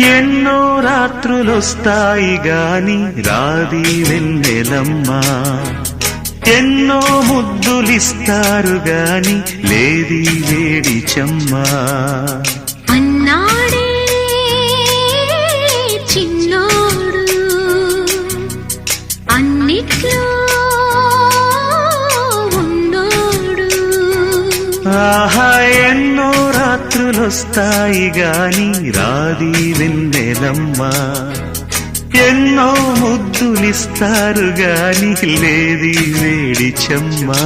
ఎన్నో రాత్రులొస్తాయి గాని రాది వెన్నెలమ్మా, ఎన్నో ముద్దులిస్తారు గాని లేది వేడి చెమ్మా. అన్నాడే చిన్నోడు అన్నిట్లో ఉన్నోడు. ఆహా ఎన్నో రాత్రులొస్తాయి గాని రాది వెన్నెలమ్మా, ఎన్నో ముద్దులిస్తారు గాని లేది వేడి చెమ్మా.